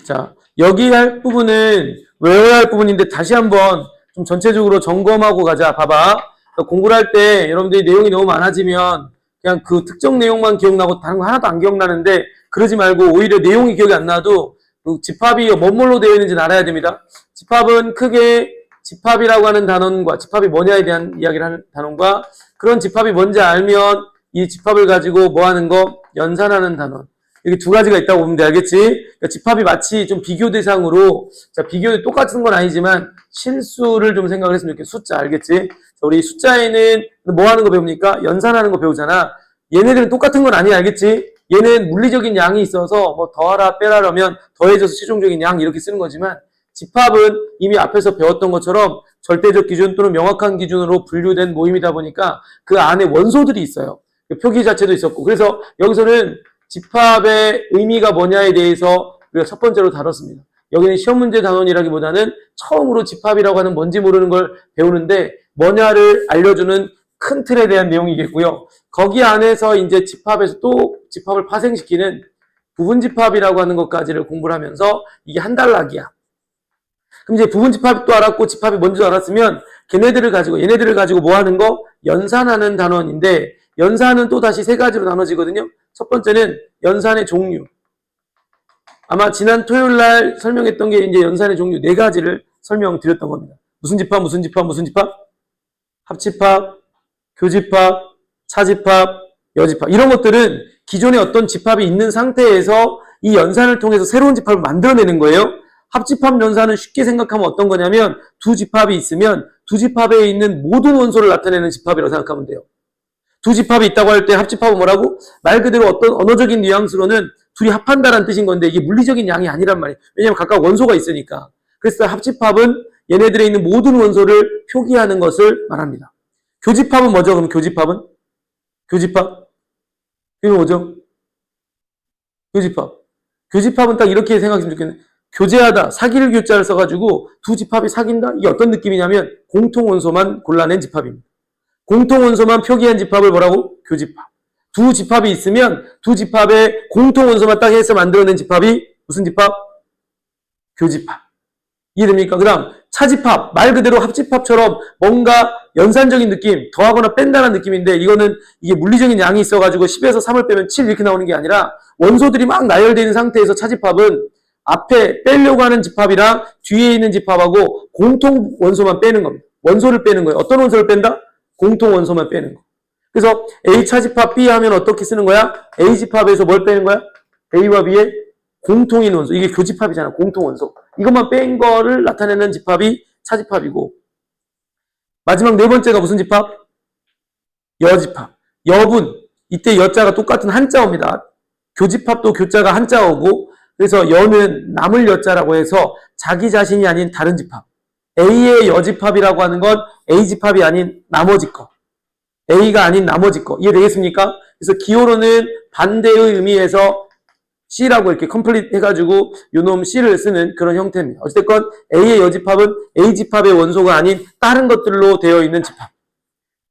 자, 여기 할 부분은 외워야 할 부분인데 다시 한번 좀 전체적으로 점검하고 가자. 봐봐. 그러니까 공부를 할 때 여러분들이 내용이 너무 많아지면 그냥 그 특정 내용만 기억나고 다른 거 하나도 안 기억나는데 그러지 말고 오히려 내용이 기억이 안 나도 그 집합이 뭐뭐로 되어 있는지는 알아야 됩니다. 집합은 크게 집합이라고 하는 단원과 집합이 뭐냐에 대한 이야기를 하는 단원과 그런 집합이 뭔지 알면 이 집합을 가지고 뭐 하는 거? 연산하는 단원. 여기 두 가지가 있다고 보면 돼. 알겠지? 그러니까 집합이 마치 좀 비교 대상으로, 자, 비교 똑같은 건 아니지만 실수를 좀 생각을 했으면 좋겠어. 숫자, 알겠지? 자, 우리 숫자에는 뭐 하는 거 배웁니까? 연산하는 거 배우잖아. 얘네들은 똑같은 건 아니야. 알겠지? 얘는 물리적인 양이 있어서 뭐 더하라, 빼라라면 더해져서 최종적인 양 이렇게 쓰는 거지만 집합은 이미 앞에서 배웠던 것처럼 절대적 기준 또는 명확한 기준으로 분류된 모임이다 보니까 그 안에 원소들이 있어요. 표기 자체도 있었고. 그래서 여기서는 집합의 의미가 뭐냐에 대해서 우리가 첫 번째로 다뤘습니다. 여기는 시험 문제 단원이라기보다는 처음으로 집합이라고 하는 뭔지 모르는 걸 배우는데 뭐냐를 알려주는 큰 틀에 대한 내용이겠고요. 거기 안에서 이제 집합에서 또 집합을 파생시키는 부분 집합이라고 하는 것까지를 공부를 하면서 이게 한 단락이야. 그럼 이제 부분 집합도 알았고 집합이 뭔지도 알았으면 얘네들을 가지고 뭐 하는 거? 연산하는 단원인데 연산은 또 다시 세 가지로 나눠지거든요. 첫 번째는 연산의 종류. 아마 지난 토요일 날 설명했던 게 이제 연산의 종류 네 가지를 설명드렸던 겁니다. 무슨 집합, 무슨 집합, 무슨 집합? 합집합, 교집합, 차집합, 여집합. 이런 것들은 기존에 어떤 집합이 있는 상태에서 이 연산을 통해서 새로운 집합을 만들어내는 거예요. 합집합 연산은 쉽게 생각하면 어떤 거냐면 두 집합이 있으면 두 집합에 있는 모든 원소를 나타내는 집합이라고 생각하면 돼요. 두 집합이 있다고 할 때 합집합은 뭐라고? 말 그대로 어떤 언어적인 뉘앙스로는 둘이 합한다는 뜻인 건데 이게 물리적인 양이 아니란 말이에요. 왜냐하면 각각 원소가 있으니까. 그래서 합집합은 얘네들에 있는 모든 원소를 표기하는 것을 말합니다. 교집합은 뭐죠? 그럼 교집합은? 교집합? 이거 뭐죠? 교집합. 교집합은 딱 이렇게 생각하시면 좋겠네. 교제하다, 사귀를 교자를 써가지고 두 집합이 사귄다? 이게 어떤 느낌이냐면 공통 원소만 골라낸 집합입니다. 공통 원소만 표기한 집합을 뭐라고? 교집합. 두 집합이 있으면 두 집합의 공통 원소만 딱 해서 만들어낸 집합이 무슨 집합? 교집합. 이해됩니까? 그 다음 차집합. 말 그대로 합집합처럼 뭔가 연산적인 느낌, 더하거나 뺀다는 느낌인데 이거는 이게 물리적인 양이 있어가지고 10에서 3을 빼면 7 이렇게 나오는 게 아니라 원소들이 막 나열되어 있는 상태에서 차집합은 앞에 빼려고 하는 집합이랑 뒤에 있는 집합하고 공통 원소만 빼는 겁니다. 원소를 빼는 거예요. 어떤 원소를 뺀다? 공통 원소만 빼는 거. 그래서 A 차집합 B 하면 어떻게 쓰는 거야? A 집합에서 뭘 빼는 거야? A와 B의 공통인 원소. 이게 교집합이잖아. 공통 원소. 이것만 뺀 거를 나타내는 집합이 차집합이고 마지막 네 번째가 무슨 집합? 여집합. 여분. 이때 여자가 똑같은 한자어입니다. 교집합도 교자가 한자어고 그래서 여는 남을 여자라고 해서 자기 자신이 아닌 다른 집합. A의 여집합이라고 하는 건 A집합이 아닌 나머지 거. A가 아닌 나머지 거. 이해되겠습니까? 그래서 기호로는 반대의 의미에서 C라고 이렇게 컴플릿 해가지고 요놈 C를 쓰는 그런 형태입니다. 어쨌든 A의 여집합은 A집합의 원소가 아닌 다른 것들로 되어 있는 집합.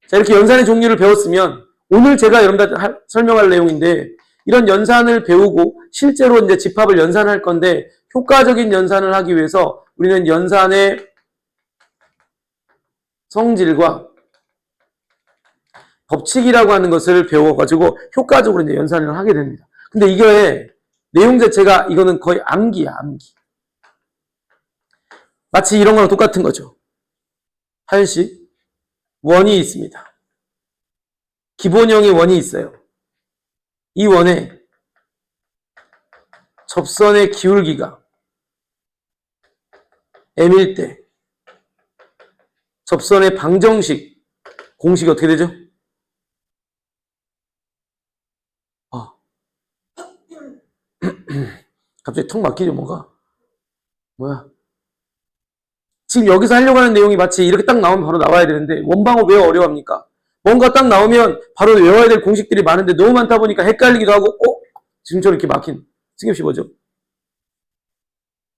자, 이렇게 연산의 종류를 배웠으면 오늘 제가 여러분들 설명할 내용인데 이런 연산을 배우고 실제로 이제 집합을 연산할 건데 효과적인 연산을 하기 위해서 우리는 연산의 성질과 법칙이라고 하는 것을 배워가지고 효과적으로 이제 연산을 하게 됩니다. 근데 이게 내용 자체가 이거는 거의 암기야, 암기. 마치 이런 거랑 똑같은 거죠. 한식, 원이 있습니다. 기본형의 원이 있어요. 이 원에 접선의 기울기가 m일 때 접선의 방정식 공식이 어떻게 되죠? 갑자기 턱 막히죠, 뭐가? 뭐야? 지금 여기서 하려고 하는 내용이 마치 이렇게 딱 나오면 바로 나와야 되는데 원방을 왜 어려워합니까? 뭔가 딱 나오면 바로 외워야 될 공식들이 많은데 너무 많다 보니까 헷갈리기도 하고 지금처럼 이렇게 막힌 승엽씨 뭐죠?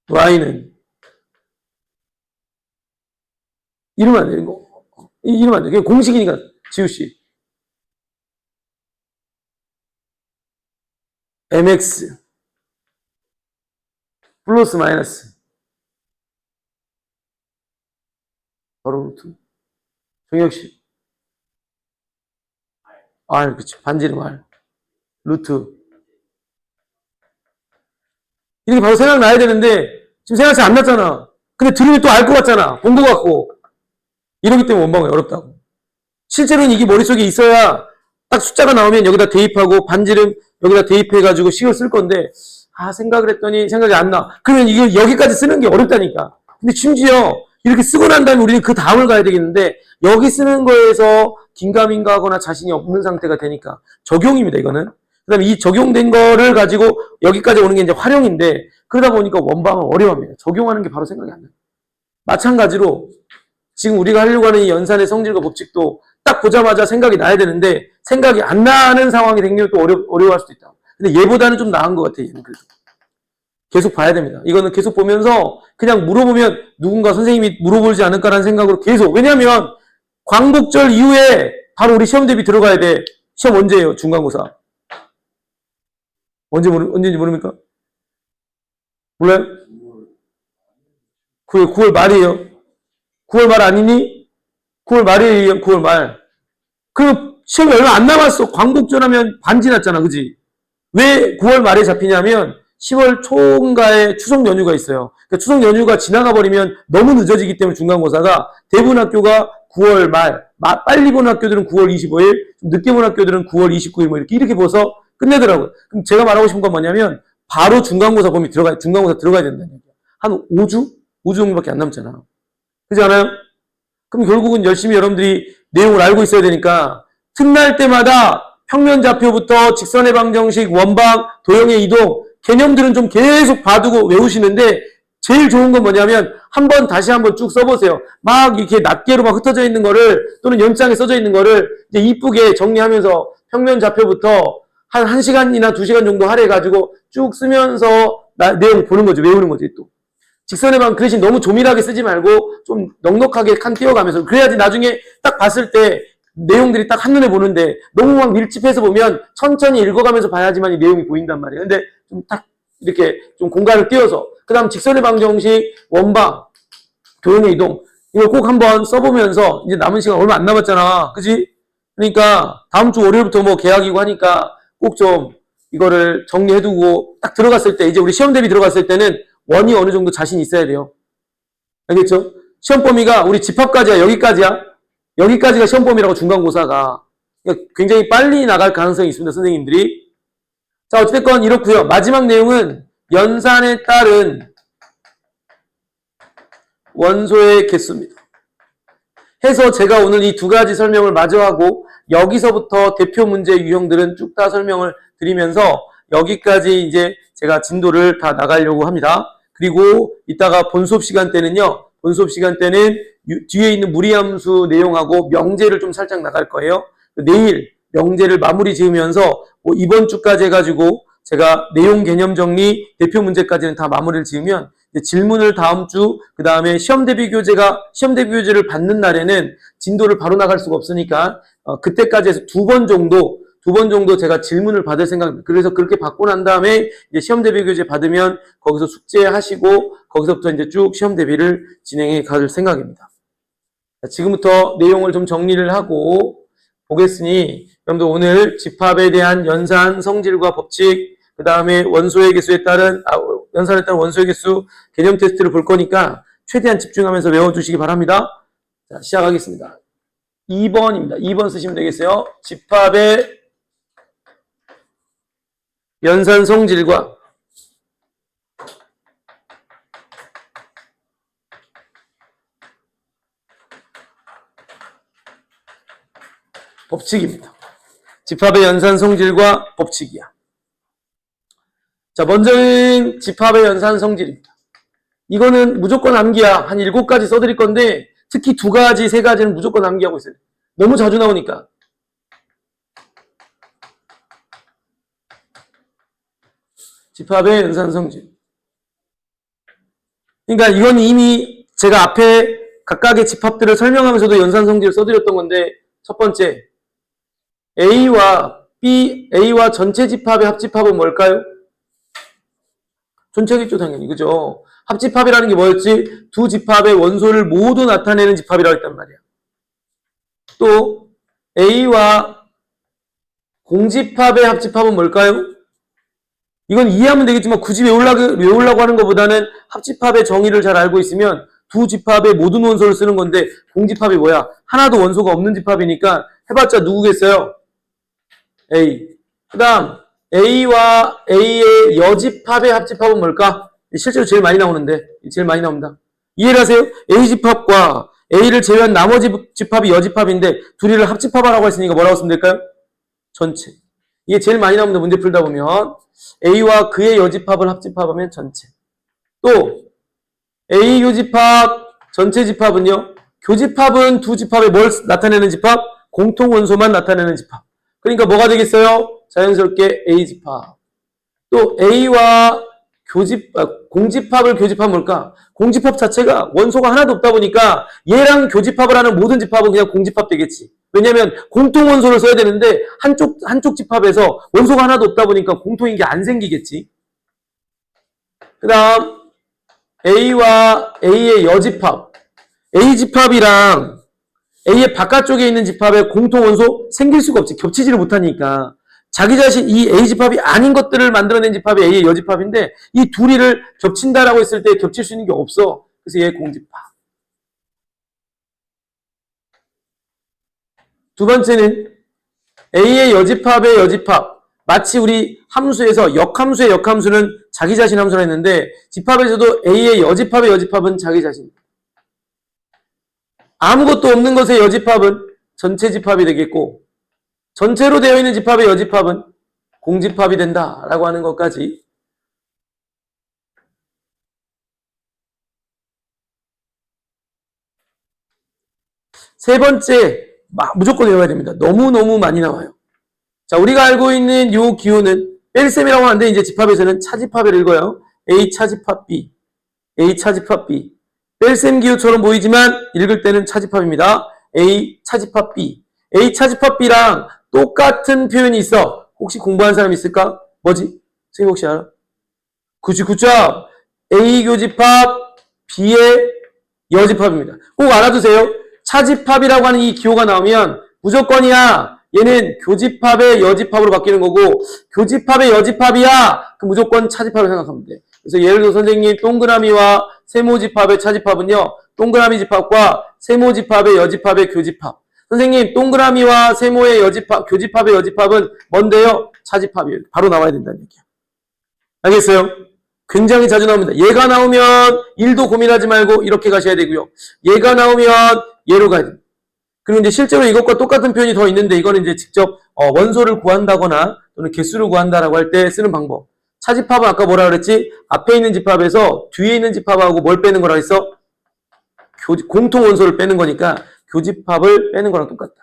y는 이러면 안 되는 거. 이러면 안 돼. 그게 공식이니까 지우씨 mx 플러스 마이너스. 바로 루트. 정혁씨. R, 그쵸. 반지름 R. 루트. 이렇게 바로 생각나야 되는데, 지금 생각이 안 났잖아. 근데 들으면 또 알 것 같잖아. 본 것 같고. 이러기 때문에 원방이 어렵다고. 실제로는 이게 머릿속에 있어야 딱 숫자가 나오면 여기다 대입하고 반지름 여기다 대입해가지고 식을 쓸 건데, 생각을 했더니 생각이 안 나. 그러면 이게 여기까지 쓰는 게 어렵다니까. 근데 심지어 이렇게 쓰고 난 다음에 우리는 그 다음을 가야 되겠는데, 여기 쓰는 거에서 긴가민가 하거나 자신이 없는 상태가 되니까 적용입니다, 이거는. 그 다음에 이 적용된 거를 가지고 여기까지 오는 게 이제 활용인데, 그러다 보니까 원방은 어려워합니다. 적용하는 게 바로 생각이 안 나요. 마찬가지로 지금 우리가 하려고 하는 이 연산의 성질과 법칙도 딱 보자마자 생각이 나야 되는데, 생각이 안 나는 상황이 생기면 또 어려워할 수도 있다. 근데 얘보다는 좀 나은 것 같아요, 얘는 그래도. 계속 봐야 됩니다. 이거는 계속 보면서 그냥 물어보면 누군가 선생님이 물어보지 않을까라는 생각으로 계속. 왜냐면 광복절 이후에 바로 우리 시험 대비 들어가야 돼. 시험 언제예요? 중간고사. 언제인지 모릅니까? 몰라요? 9월 말이에요. 9월 말 아니니? 9월 말이에요. 9월 말. 그 시험이 얼마 안 남았어. 광복절 하면 반 지났잖아. 그지? 왜 9월 말에 잡히냐면 10월 초인가에 추석 연휴가 있어요. 그러니까 추석 연휴가 지나가 버리면 너무 늦어지기 때문에 중간고사가 대부분 학교가 9월 말, 빨리 본 학교들은 9월 25일, 늦게 본 학교들은 9월 29일 뭐 이렇게 보서 끝내더라고요. 그럼 제가 말하고 싶은 건 뭐냐면 바로 중간고사 범위 중간고사 들어가야 된다는 얘기야. 한 5주? 5주 정도밖에 안 남잖아. 그렇지 않아요? 그럼 결국은 열심히 여러분들이 내용을 알고 있어야 되니까 틈날 때마다 평면 좌표부터 직선의 방정식, 원방, 도형의 이동, 개념들은 좀 계속 봐두고 외우시는데 제일 좋은 건 뭐냐면 다시 한번 쭉 써보세요. 막 이렇게 낱개로 막 흩어져 있는 거를 또는 연장에 써져 있는 거를 이제 이쁘게 정리하면서 평면 좌표부터 한 1시간이나 2시간 정도 할애해가지고 쭉 쓰면서 내용 보는 거죠. 외우는 거지 또. 직선의 방 그 대신 너무 조밀하게 쓰지 말고 좀 넉넉하게 칸 띄워가면서 그래야지 나중에 딱 봤을 때 내용들이 딱 한눈에 보는데 너무 막 밀집해서 보면 천천히 읽어가면서 봐야지만 이 내용이 보인단 말이에요. 근데 좀 딱 이렇게 좀 공간을 띄워서 그 다음 직선의 방정식, 원방, 도형의 이동 이걸 꼭 한번 써보면서 이제 남은 시간 얼마 안 남았잖아. 그지? 그러니까 다음 주 월요일부터 뭐 개학이고 하니까 꼭 좀 이거를 정리해두고 딱 들어갔을 때 이제 우리 시험 대비 들어갔을 때는 원이 어느 정도 자신 있어야 돼요. 알겠죠? 시험 범위가 우리 집합까지야. 여기까지야. 여기까지가 시험 범위라고 중간고사가. 그러니까 굉장히 빨리 나갈 가능성이 있습니다. 선생님들이. 자, 어찌됐건 이렇고요. 마지막 내용은 연산에 따른 원소의 개수입니다. 해서 제가 오늘 이 두 가지 설명을 마저 하고 여기서부터 대표 문제 유형들은 쭉 다 설명을 드리면서 여기까지 이제 제가 진도를 다 나가려고 합니다. 그리고 이따가 본수업 시간 때는요. 본수업 시간 때는 뒤에 있는 무리함수 내용하고 명제를 좀 살짝 나갈 거예요. 내일 명제를 마무리 지으면서 이번 주까지 해가지고 제가 내용 개념 정리, 대표 문제까지는 다 마무리를 지으면 질문을 다음 주, 그 다음에 시험 대비 교재를 받는 날에는 진도를 바로 나갈 수가 없으니까 그때까지 해서 두 번 정도 제가 질문을 받을 생각입니다. 그래서 그렇게 받고 난 다음에 이제 시험 대비 교재 받으면 거기서 숙제하시고 거기서부터 이제 쭉 시험 대비를 진행해 갈 생각입니다. 자, 지금부터 내용을 좀 정리를 하고 보겠으니 여러분들 오늘 집합에 대한 연산 성질과 법칙, 그 다음에 원소의 개수에 따른 연산에 따른 원소의 개수 개념 테스트를 볼 거니까 최대한 집중하면서 외워주시기 바랍니다. 자, 시작하겠습니다. 2번입니다. 2번 쓰시면 되겠어요. 집합의 연산 성질과 법칙입니다. 집합의 연산 성질과 법칙이야. 자, 먼저는 집합의 연산 성질입니다. 이거는 무조건 암기야. 한 7가지 써드릴 건데 특히 2가지, 3가지는 무조건 암기하고 있어요. 너무 자주 나오니까. 집합의 연산 성질. 그러니까 이건 이미 제가 앞에 각각의 집합들을 설명하면서도 연산 성질을 써드렸던 건데 첫 번째, A와 전체 집합의 합집합은 뭘까요? 전체겠죠, 당연히. 그죠? 합집합이라는 게 뭐였지? 두 집합의 원소를 모두 나타내는 집합이라고 했단 말이야. 또 A와 공집합의 합집합은 뭘까요? 이건 이해하면 되겠지만 굳이 외우려고 하는 것보다는 합집합의 정의를 잘 알고 있으면 두 집합의 모든 원소를 쓰는 건데 공집합이 뭐야? 하나도 원소가 없는 집합이니까 해봤자 누구겠어요? A. 그 다음 A와 A의 여집합의 합집합은 뭘까? 실제로 제일 많이 나오는데 제일 많이 나옵니다. 이해를 하세요? A집합과 A를 제외한 나머지 집합이 여집합인데 둘이를 합집합하라고 했으니까 뭐라고 쓰면 될까요? 전체. 이게 제일 많이 나옵니다. 문제 풀다 보면 A와 그의 여집합을 합집합하면 전체. 또 A 교집합 전체 집합은요. 교집합은 두 집합에 뭘 나타내는 집합? 공통 원소만 나타내는 집합. 그러니까 뭐가 되겠어요? 자연스럽게 A집합. 또 A와 공집합을 교집합 뭘까? 공집합 자체가 원소가 하나도 없다 보니까 얘랑 교집합을 하는 모든 집합은 그냥 공집합 되겠지. 왜냐면 공통 원소를 써야 되는데 한쪽 집합에서 원소가 하나도 없다 보니까 공통인 게 안 생기겠지. 그 다음 A와 A의 여집합. A집합이랑 A의 바깥쪽에 있는 집합의 공통 원소 생길 수가 없지. 겹치지를 못하니까. 자기 자신 이 A집합이 아닌 것들을 만들어낸 집합이 A의 여집합인데 이 둘이를 겹친다라고 했을 때 겹칠 수 있는 게 없어. 그래서 얘 공집합. 두 번째는 A의 여집합의 여집합. 마치 우리 함수에서 역함수의 역함수는 자기 자신 함수라 했는데 집합에서도 A의 여집합의 여집합은 자기 자신. 아무것도 없는 것의 여집합은 전체 집합이 되겠고 전체로 되어 있는 집합의 여집합은 공집합이 된다라고 하는 것까지 세 번째 무조건 외워야 됩니다. 너무너무 많이 나와요. 자, 우리가 알고 있는 요 기호는 뺄셈이라고 하는데 이제 집합에서는 차집합을 읽어요. A 차집합 B, A 차집합 B. 뺄셈 기호처럼 보이지만 읽을 때는 차집합입니다. A 차집합 B. A 차집합 B랑 똑같은 표현이 있어. 혹시 공부한 사람 있을까? 뭐지? 선생님 혹시 알아? 그치, 굿잡. A 교집합 B의 여집합입니다. 꼭 알아두세요. 차집합이라고 하는 이 기호가 나오면 무조건이야. 얘는 교집합의 여집합으로 바뀌는 거고 교집합의 여집합이야. 그럼 무조건 차집합을 생각하면 돼. 그래서 예를 들어 선생님 동그라미와 세모집합의 차집합은요. 동그라미 집합과 세모집합의 여집합의 교집합. 선생님 동그라미와 세모의 여집합, 교집합의 여집합은 뭔데요? 차집합이에요. 바로 나와야 된다는 얘기야. 알겠어요? 굉장히 자주 나옵니다. 얘가 나오면 1도 고민하지 말고 이렇게 가셔야 되고요. 얘가 나오면 얘로 가야 됩니다. 그리고 이제 실제로 이것과 똑같은 표현이 더 있는데 이거는 이제 직접 원소를 구한다거나 또는 개수를 구한다라고 할 때 쓰는 방법. 차집합은 아까 뭐라 그랬지? 앞에 있는 집합에서 뒤에 있는 집합하고 뭘 빼는 거라 했어? 공통 원소를 빼는 거니까 교집합을 빼는 거랑 똑같다.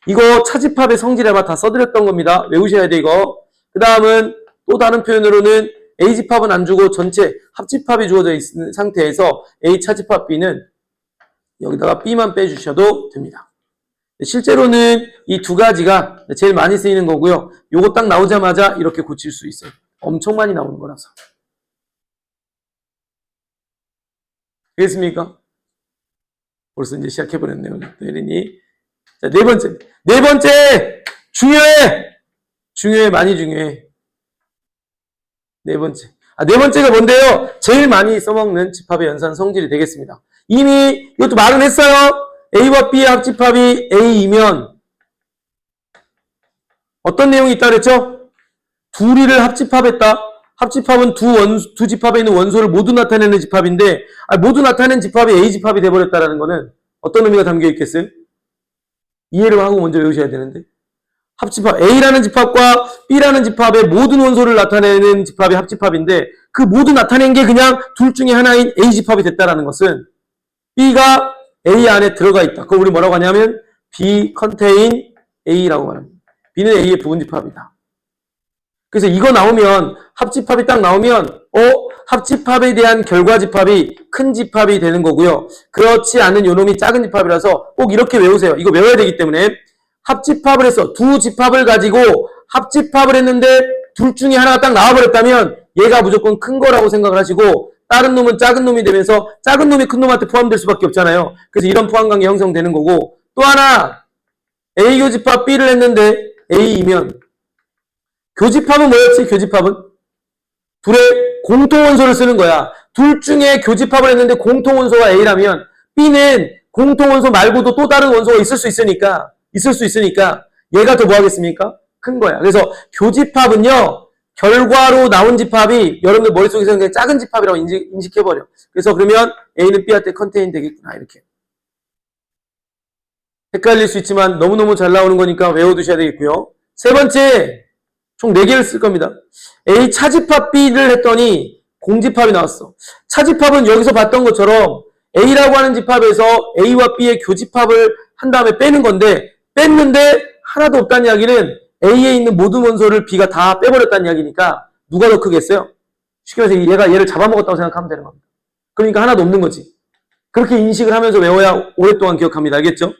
이거 차집합의 성질에만 다 써드렸던 겁니다. 외우셔야 돼 이거. 그 다음은 또 다른 표현으로는 A집합은 안 주고 전체 합집합이 주어져 있는 상태에서 A 차집합 B는 여기다가 B만 빼주셔도 됩니다. 실제로는 이 두 가지가 제일 많이 쓰이는 거고요. 요거 딱 나오자마자 이렇게 고칠 수 있어요. 엄청 많이 나오는 거라서. 되겠습니까? 벌써 이제 시작해버렸네요. 예린이. 자, 네 번째. 네 번째! 중요해! 중요해, 많이 중요해. 네 번째. 네 번째가 뭔데요? 제일 많이 써먹는 집합의 연산 성질이 되겠습니다. 이미 이것도 말은 했어요. A와 B의 합집합이 A이면 어떤 내용이 있다 그랬죠? 둘이를 합집합했다. 합집합은 두 집합에 있는 원소를 모두 나타내는 집합인데 모두 나타낸 집합이 A집합이 돼버렸다는 거는 어떤 의미가 담겨 있겠어요? 이해를 하고 먼저 외우셔야 되는데 합집합 A라는 집합과 B라는 집합의 모든 원소를 나타내는 집합이 합집합인데 그 모두 나타낸 게 그냥 둘 중에 하나인 A집합이 됐다는 것은 B가 A 안에 들어가 있다. 그걸 우리 뭐라고 하냐면 B contain A라고 말합니다. B는 A의 부분집합이다. 그래서 이거 나오면 합집합이 딱 나오면 합집합에 대한 결과집합이 큰 집합이 되는 거고요. 그렇지 않은 요놈이 작은 집합이라서 꼭 이렇게 외우세요. 이거 외워야 되기 때문에 합집합을 해서 두 집합을 가지고 합집합을 했는데 둘 중에 하나가 딱 나와버렸다면 얘가 무조건 큰 거라고 생각을 하시고 다른 놈은 작은 놈이 되면서 작은 놈이 큰 놈한테 포함될 수밖에 없잖아요. 그래서 이런 포함관계 형성되는 거고 또 하나 A 교집합 B를 했는데 A이면 교집합은 뭐였지? 교집합은? 둘의 공통원소를 쓰는 거야. 둘 중에 교집합을 했는데 공통원소가 A라면 B는 공통원소 말고도 또 다른 원소가 있을 수 있으니까 얘가 더 뭐 하겠습니까? 큰 거야. 그래서 교집합은요 결과로 나온 집합이 여러분들 머릿속에서 그냥 작은 집합이라고 인식해버려. 그래서 그러면 A는 B한테 컨테인 되겠구나 이렇게. 헷갈릴 수 있지만 너무너무 잘 나오는 거니까 외워두셔야 되겠고요. 세 번째 총 4개를 쓸 겁니다. A 차집합 B를 했더니 공집합이 나왔어. 차집합은 여기서 봤던 것처럼 A라고 하는 집합에서 A와 B의 교집합을 한 다음에 빼는 건데 뺐는데 하나도 없다는 이야기는 A에 있는 모든 원소를 B가 다 빼버렸다는 이야기니까 누가 더 크겠어요? 쉽게 말해서 얘가 얘를 잡아먹었다고 생각하면 되는 겁니다. 그러니까 하나도 없는 거지. 그렇게 인식을 하면서 외워야 오랫동안 기억합니다. 알겠죠?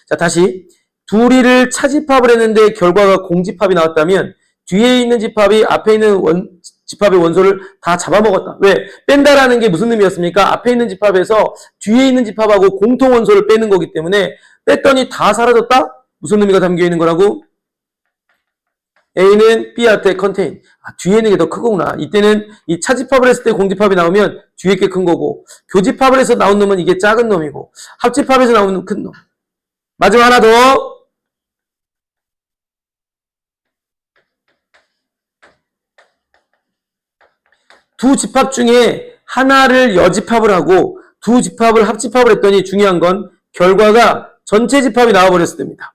자, 다시 둘이를 차집합을 했는데 결과가 공집합이 나왔다면 뒤에 있는 집합이 앞에 있는 집합의 원소를 다 잡아먹었다. 왜? 뺀다라는 게 무슨 의미였습니까? 앞에 있는 집합에서 뒤에 있는 집합하고 공통 원소를 빼는 거기 때문에 뺐더니 다 사라졌다? 무슨 의미가 담겨 있는 거라고? A는 B한테 컨테인. 뒤에 있는 게 더 크구나. 이때는 이 차집합을 했을 때 공집합이 나오면 뒤에 게 큰 거고 교집합을 해서 나온 놈은 이게 작은 놈이고 합집합에서 나오는 놈은 큰 놈. 마지막 하나 더. 두 집합 중에 하나를 여집합을 하고 두 집합을 합집합을 했더니 중요한 건 결과가 전체 집합이 나와버렸을 때입니다.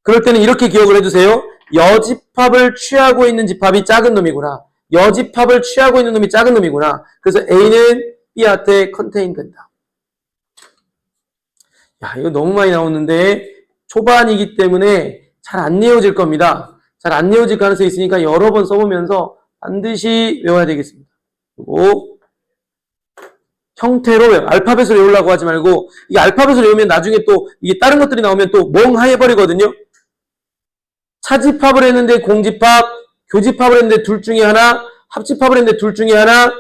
그럴 때는 이렇게 기억을 해주세요. 여집합을 취하고 있는 집합이 작은 놈이구나. 여집합을 취하고 있는 놈이 작은 놈이구나. 그래서 A는 B한테 컨테인 된다. 야, 이거 너무 많이 나오는데 초반이기 때문에 잘 안 외워질 겁니다. 잘 안 외워질 가능성이 있으니까 여러 번 써보면서 반드시 외워야 되겠습니다. 그리고 형태로 외워. 알파벳으로 외우려고 하지 말고 이 알파벳으로 외우면 나중에 또 이게 다른 것들이 나오면 또 멍하해버리거든요. 차집합을 했는데 공집합, 교집합을 했는데 둘 중에 하나, 합집합을 했는데 둘 중에 하나,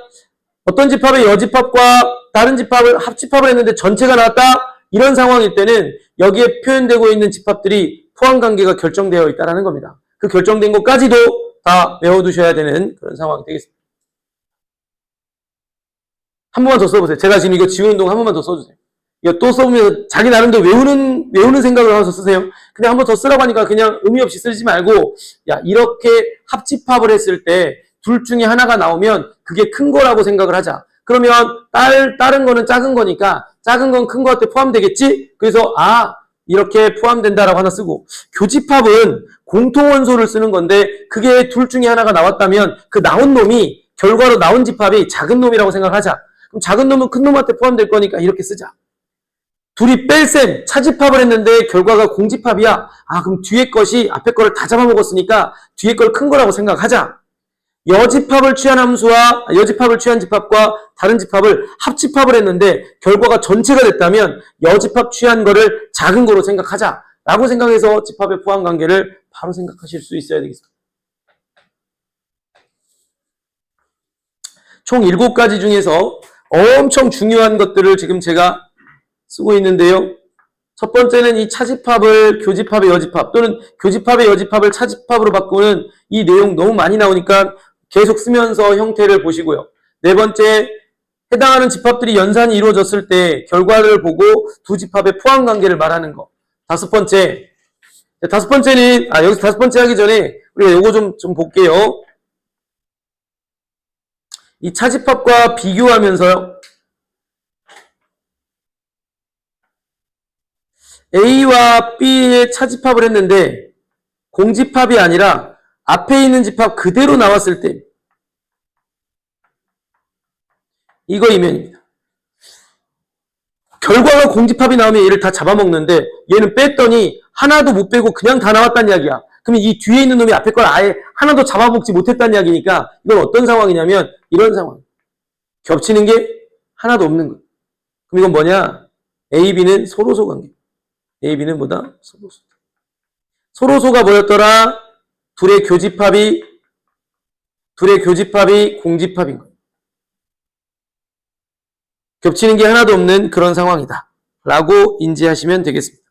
어떤 집합의 여집합과 다른 집합을 합집합을 했는데 전체가 나왔다? 이런 상황일 때는 여기에 표현되고 있는 집합들이 포함관계가 결정되어 있다는 겁니다. 그 결정된 것까지도 다 외워두셔야 되는 그런 상황이 되겠습니다. 한 번만 더 써보세요. 제가 지금 이거 지우는 동안 한 번만 더 써주세요. 이거 또 써보면 자기 나름대로 외우는 생각을 하면서 쓰세요. 그냥 한 번 더 쓰라고 하니까 그냥 의미 없이 쓰지 말고 야 이렇게 합집합을 했을 때 둘 중에 하나가 나오면 그게 큰 거라고 생각을 하자. 그러면 다른 거는 작은 거니까 작은 건 큰 거한테 포함되겠지? 그래서 이렇게 포함된다라고 하나 쓰고 교집합은 공통원소를 쓰는 건데 그게 둘 중에 하나가 나왔다면 그 나온 놈이 결과로 나온 집합이 작은 놈이라고 생각하자. 그럼 작은 놈은 큰 놈한테 포함될 거니까 이렇게 쓰자. 둘이 뺄셈, 차집합을 했는데 결과가 공집합이야. 그럼 뒤에 것이 앞에 거를 다 잡아먹었으니까 뒤에 걸 큰 거라고 생각하자. 여집합을 취한 집합과 다른 집합을 합집합을 했는데 결과가 전체가 됐다면 여집합 취한 거를 작은 거로 생각하자. 라고 생각해서 집합의 포함관계를 바로 생각하실 수 있어야 되겠습니다. 총 7가지 중에서 엄청 중요한 것들을 지금 제가 쓰고 있는데요. 첫 번째는 이 차집합을 교집합의 여집합 또는 교집합의 여집합을 차집합으로 바꾸는 이 내용 너무 많이 나오니까 계속 쓰면서 형태를 보시고요. 네 번째, 해당하는 집합들이 연산이 이루어졌을 때 결과를 보고 두 집합의 포함관계를 말하는 거. 다섯 번째는 여기서 다섯 번째 하기 전에 우리가 요거 좀 볼게요. 이 차집합과 비교하면서요. A와 B의 차집합을 했는데 공집합이 아니라 앞에 있는 집합 그대로 나왔을 때 이거 이면입니다. 결과가 공집합이 나오면 얘를 다 잡아먹는데 얘는 뺐더니 하나도 못 빼고 그냥 다 나왔다는 이야기야. 그러면 이 뒤에 있는 놈이 앞에 걸 아예 하나도 잡아먹지 못했다는 이야기니까 이건 어떤 상황이냐면 이런 상황. 겹치는 게 하나도 없는 거예요. 그럼 이건 뭐냐? A, B는 서로소 관계. A, B는 뭐다? 서로소. 서로소가 뭐였더라? 둘의 교집합이 둘의 교집합이 공집합인 거예요. 겹치는 게 하나도 없는 그런 상황이다. 라고 인지하시면 되겠습니다.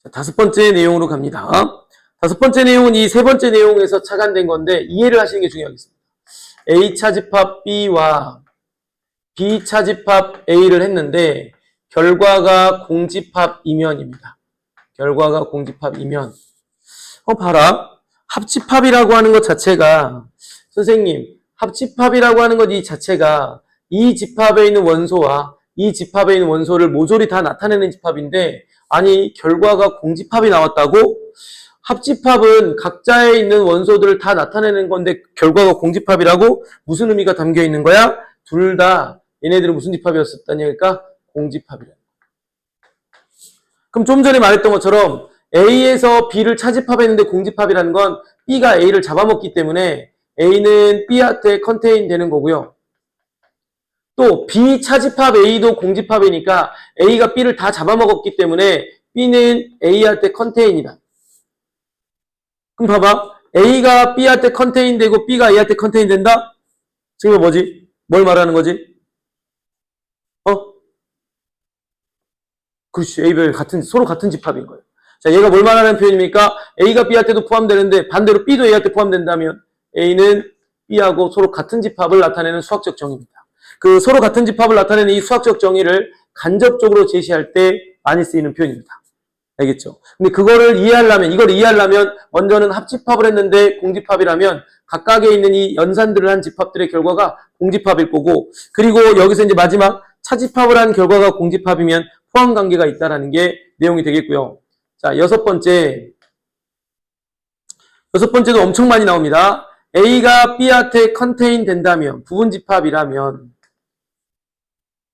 자, 다섯 번째 내용으로 갑니다. 다섯 번째 내용은 이 세 번째 내용에서 착안된 건데 이해를 하시는 게 중요하겠습니다. A 차집합 B와 B 차집합 A를 했는데 결과가 공집합이면입니다. 결과가 공집합이면 봐라. 합집합이라고 하는 것 자체가 선생님 합집합이라고 하는 것 이 자체가 이 집합에 있는 원소와 이 집합에 있는 원소를 모조리 다 나타내는 집합인데 아니 결과가 공집합이 나왔다고? 합집합은 각자에 있는 원소들을 다 나타내는 건데 결과가 공집합이라고? 무슨 의미가 담겨 있는 거야? 둘 다 얘네들은 무슨 집합이었었다니까? 공집합이라. 그럼 좀 전에 말했던 것처럼 A에서 B를 차집합했는데 공집합이라는 건 B가 A를 잡아먹기 때문에 A는 B한테 컨테인 되는 거고요. 또 B 차집합 A도 공집합이니까 A가 B를 다 잡아먹었기 때문에 B는 A한테 컨테인이다. 그럼 봐봐. A가 B한테 컨테인 되고 B가 A한테 컨테인 된다? 지금 뭐지? 뭘 말하는 거지? 그렇지. A별 서로 같은 집합인 거예요. 자, 얘가 뭘 말하는 표현입니까? A가 B한테도 포함되는데 반대로 B도 A한테 포함된다면 A는 B하고 서로 같은 집합을 나타내는 수학적 정의입니다. 그 서로 같은 집합을 나타내는 이 수학적 정의를 간접적으로 제시할 때 많이 쓰이는 표현입니다. 알겠죠? 근데 이걸 이해하려면 먼저는 합집합을 했는데 공집합이라면 각각에 있는 이 연산들을 한 집합들의 결과가 공집합일 거고 그리고 여기서 이제 마지막 차집합을 한 결과가 공집합이면 포함관계가 있다라는 게 내용이 되겠고요. 자, 여섯 번째도 엄청 많이 나옵니다. A가 B한테 컨테인 된다면, 부분집합이라면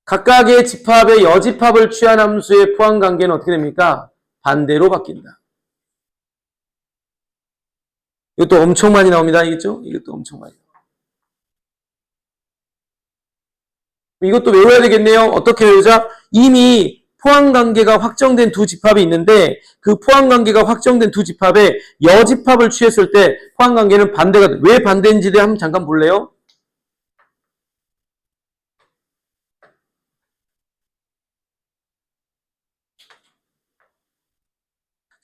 각각의 집합의 여집합을 취한 함수의 포함관계는 어떻게 됩니까? 반대로 바뀐다. 이것도 엄청 많이 나옵니다. 알겠죠? 이것도 엄청 많이 나옵니다. 이것도 외워야 되겠네요. 어떻게 외우자? 이미 포함관계가 확정된 두 집합이 있는데 그 포함관계가 확정된 두 집합에 여집합을 취했을 때 포함관계는 반대가 돼. 왜 반대인지 한번 잠깐 볼래요?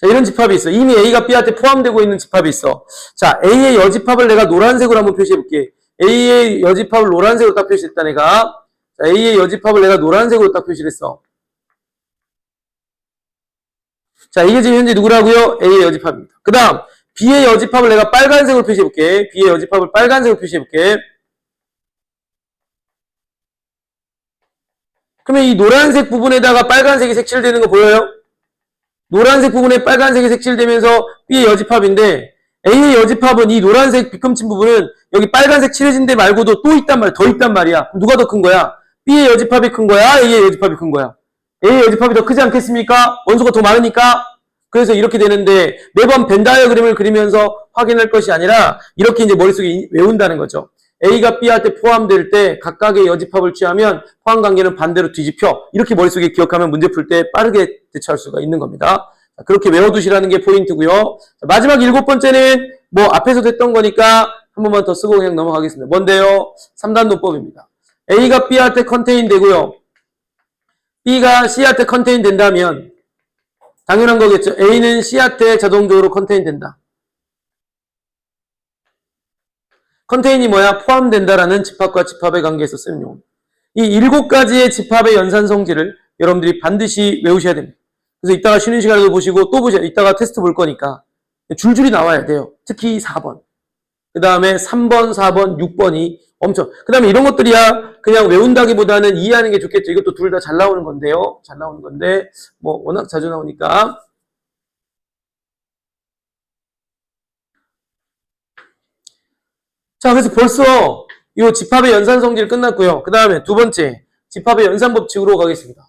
자, 이런 집합이 있어. 이미 A가 B한테 포함되고 있는 집합이 있어. 자, A의 여집합을 내가 노란색으로 한번 표시해볼게. A의 여집합을 노란색으로 딱 표시했다, 내가. 자, A의 여집합을 내가 노란색으로 딱 표시를 했어. 자, 이게 지금 현재 누구라고요? A의 여집합입니다. 그 다음, B의 여집합을 내가 빨간색으로 표시해볼게. B의 여집합을 빨간색으로 표시해볼게. 그러면 이 노란색 부분에다가 빨간색이 색칠되는 거 보여요? 노란색 부분에 빨간색이 색칠되면서 B의 여집합인데 A의 여집합은 이 노란색 빗금친 부분은 여기 빨간색 칠해진 데 말고도 또 있단 말이야. 더 있단 말이야. 그럼 누가 더 큰 거야? B의 여집합이 큰 거야? A의 여집합이 큰 거야? A의 여집합이 더 크지 않겠습니까? 원소가 더 많으니까. 그래서 이렇게 되는데 매번 벤 다이어그램을 그리면서 확인할 것이 아니라 이렇게 이제 머릿속에 외운다는 거죠. A가 B한테 포함될 때 각각의 여집합을 취하면 포함관계는 반대로 뒤집혀. 이렇게 머릿속에 기억하면 문제 풀 때 빠르게 대처할 수가 있는 겁니다. 그렇게 외워두시라는 게 포인트고요. 마지막 일곱 번째는 뭐 앞에서도 했던 거니까 한 번만 더 쓰고 그냥 넘어가겠습니다. 뭔데요? 3단 논법입니다. A가 B한테 컨테인 되고요. B가 C한테 컨테인 된다면 당연한 거겠죠. A는 C한테 자동적으로 컨테인 된다. 컨테인이 뭐야? 포함된다라는 집합과 집합의 관계에서 쓰는 용어. 이 7가지의 집합의 연산 성질을 여러분들이 반드시 외우셔야 됩니다. 그래서 이따가 쉬는 시간에도 보시고 또 보세요. 이따가 테스트 볼 거니까 줄줄이 나와야 돼요. 특히 4번. 그 다음에 3번, 4번, 6번이 엄청. 그 다음에 이런 것들이야 그냥 외운다기보다는 이해하는 게 좋겠죠. 이것도 둘 다 잘 나오는 건데요. 잘 나오는 건데 뭐 워낙 자주 나오니까. 자, 그래서 벌써 이 집합의 연산 성질 끝났고요. 그 다음에 두 번째 집합의 연산 법칙으로 가겠습니다.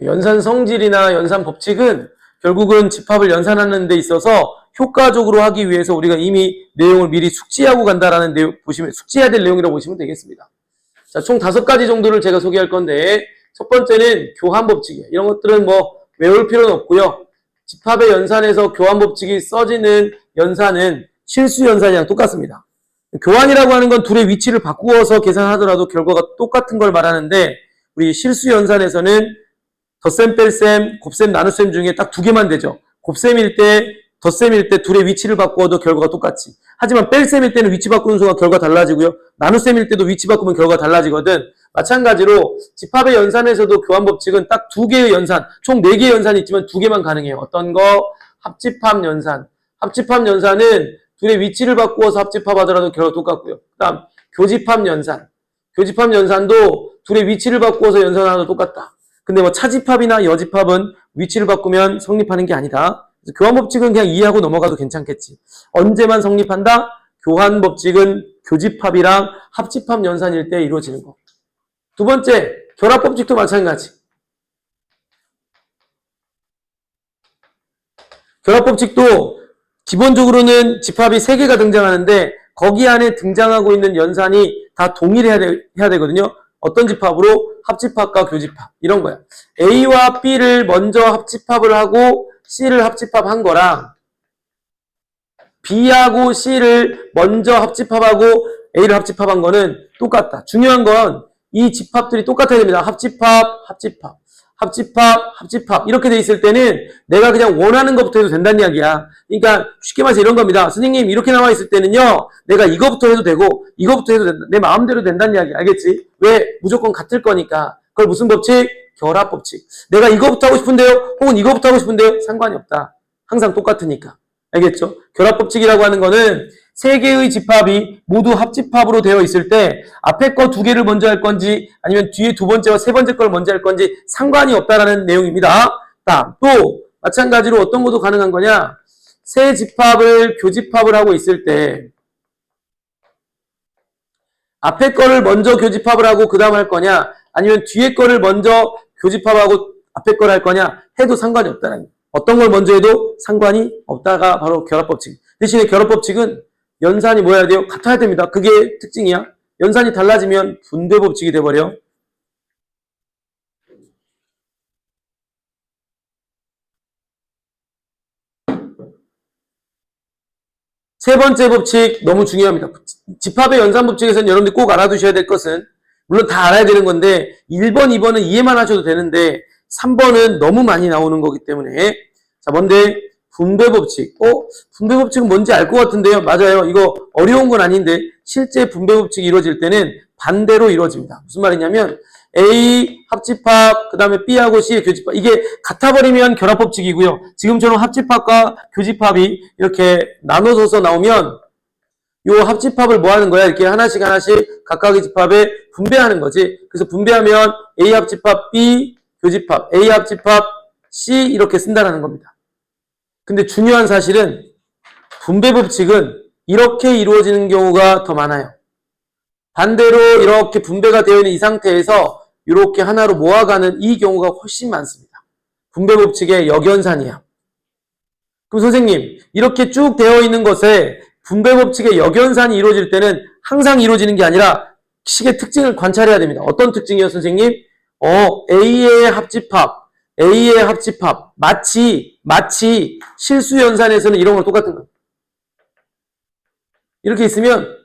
연산 성질이나 연산 법칙은 결국은 집합을 연산하는 데 있어서 효과적으로 하기 위해서 우리가 이미 내용을 미리 숙지하고 간다라는 내용 보시면 숙지해야 될 내용이라고 보시면 되겠습니다. 자, 총 5가지 정도를 제가 소개할 건데 첫 번째는 교환 법칙이에요. 이런 것들은 뭐 외울 필요는 없고요. 집합의 연산에서 교환 법칙이 써지는 연산은 실수 연산이랑 똑같습니다. 교환이라고 하는 건 둘의 위치를 바꾸어서 계산하더라도 결과가 똑같은 걸 말하는데 우리 실수 연산에서는 덧셈, 뺄셈, 곱셈, 나눗셈 중에 딱 2개만 되죠. 곱셈일 때, 덧셈일 때 둘의 위치를 바꾸어도 결과가 똑같지. 하지만 뺄셈일 때는 위치 바꾸는 순간 결과 달라지고요. 나눗셈일 때도 위치 바꾸면 결과 달라지거든. 마찬가지로 집합의 연산에서도 교환 법칙은 딱 2개의 연산, 총 4개의 연산이 있지만 2개만 가능해요. 어떤 거? 합집합 연산. 합집합 연산은 둘의 위치를 바꾸어서 합집합하더라도 결과 똑같고요. 그 다음 교집합 연산. 교집합 연산도 둘의 위치를 바꾸어서 연산하도 똑같다. 근데 뭐 차집합이나 여집합은 위치를 바꾸면 성립하는 게 아니다. 교환 법칙은 그냥 이해하고 넘어가도 괜찮겠지. 언제만 성립한다? 교환 법칙은 교집합이랑 합집합 연산일 때 이루어지는 거. 두 번째, 결합 법칙도 마찬가지. 결합 법칙도 기본적으로는 집합이 3개가 등장하는데 거기 안에 등장하고 있는 연산이 다 동일해야 되거든요. 어떤 집합으로? 합집합과 교집합. 이런 거야. A와 B를 먼저 합집합을 하고 C를 합집합한 거랑 B하고 C를 먼저 합집합하고 A를 합집합한 거는 똑같다. 중요한 건 이 집합들이 똑같아야 됩니다. 합집합, 합집합, 합집합, 합집합 이렇게 돼 있을 때는 내가 그냥 원하는 것부터 해도 된다는 이야기야. 그러니까 쉽게 말해서 이런 겁니다. 선생님 이렇게 나와 있을 때는요. 내가 이거부터 해도 되고 이거부터 해도 된다. 내 마음대로 된다는 이야기. 알겠지? 왜? 무조건 같을 거니까. 그걸 무슨 법칙? 결합 법칙. 내가 이거부터 하고 싶은데요. 혹은 이거부터 하고 싶은데요. 상관이 없다. 항상 똑같으니까. 알겠죠? 결합 법칙이라고 하는 거는 3개의 집합이 모두 합집합으로 되어 있을 때 앞에 거 2개를 먼저 할 건지 아니면 뒤에 2번째와 3번째 걸 먼저 할 건지 상관이 없다라는 내용입니다. 다음 또 마찬가지로 어떤 것도 가능한 거냐? 세 집합을 교집합을 하고 있을 때 앞에 거를 먼저 교집합을 하고 그 다음 할 거냐 아니면 뒤에 거를 먼저 교집합하고 앞에 거를 할 거냐 해도 상관이 없다는 거예요. 어떤 걸 먼저 해도 상관이 없다가 바로 결합법칙. 대신에 결합법칙은 연산이 뭐 해야 돼요? 같아야 됩니다. 그게 특징이야. 연산이 달라지면 분배법칙이 돼버려. 세 번째 법칙 너무 중요합니다. 집합의 연산법칙에서는 여러분들이 꼭 알아두셔야 될 것은 물론 다 알아야 되는 건데 1번, 2번은 이해만 하셔도 되는데 3번은 너무 많이 나오는 거기 때문에 자, 뭔데? 분배법칙. 분배법칙은 뭔지 알 것 같은데요. 맞아요. 이거 어려운 건 아닌데 실제 분배법칙이 이루어질 때는 반대로 이루어집니다. 무슨 말이냐면 A 합집합, 그 다음에 B하고 C의 교집합. 이게 같아버리면 결합법칙이고요. 지금처럼 합집합과 교집합이 이렇게 나눠져서 나오면 요 합집합을 뭐 하는 거야? 이렇게 하나씩 하나씩 각각의 집합에 분배하는 거지. 그래서 분배하면 A 합집합, B 교집합, A 합집합, C 이렇게 쓴다는 겁니다. 근데 중요한 사실은 분배법칙은 이렇게 이루어지는 경우가 더 많아요. 반대로 이렇게 분배가 되어 있는 이 상태에서 이렇게 하나로 모아가는 이 경우가 훨씬 많습니다. 분배법칙의 역연산이야. 그럼 선생님 이렇게 쭉 되어 있는 것에 분배법칙의 역연산이 이루어질 때는 항상 이루어지는 게 아니라 식의 특징을 관찰해야 됩니다. 어떤 특징이요 선생님? A의 합집합 A의 합집합 마치 실수 연산에서는 이런 거 똑같은 거예요. 이렇게 있으면